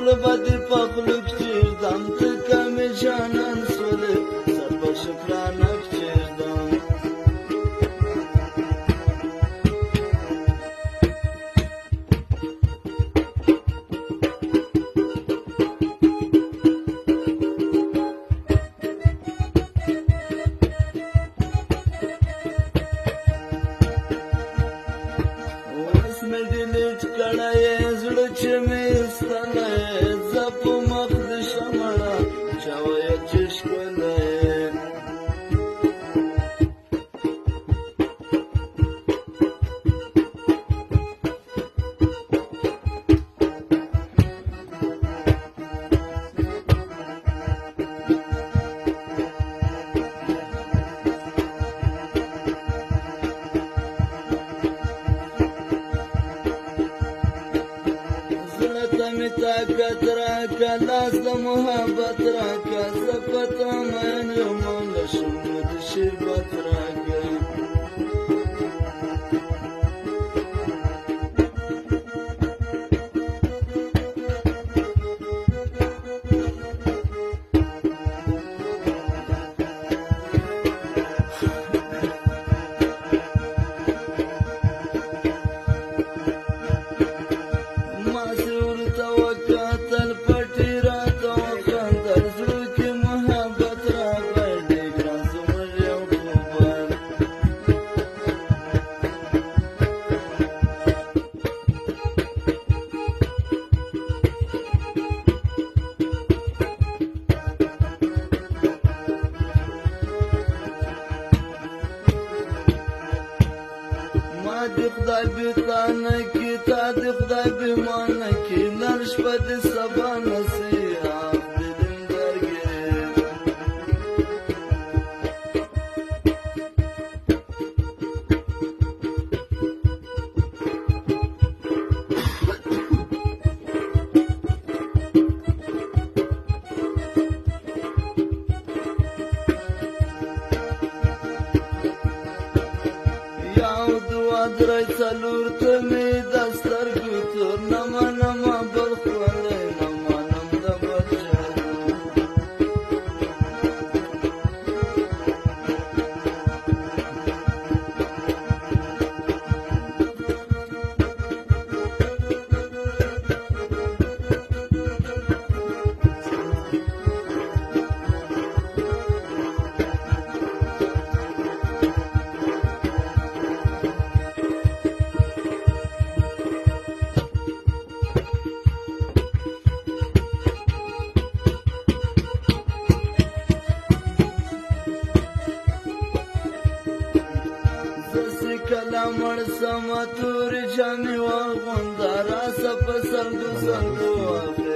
زړه به دې په خوله کښېږدم ته که مې جانان سولې سر په شکرانه کښېږدم اوس مې ډیلیټ کړی زړه چې مې ایستلی زه په مخ دې شمړه چا ویل چې ښکلی می طاقت راکه لاس د محبت راکه زه په تا مین یم له شونډو د شربت راکه د خدای بیتانه کی تا د خدای بیمانه کی نن شپه د سبا نصیحت دلم درگیر درای څلور ته مې د سترګو تور نه منمه بل خوړلی نه منم د بل کله مړ سمه تورې جامې واغونده راسه په سلګو سلګو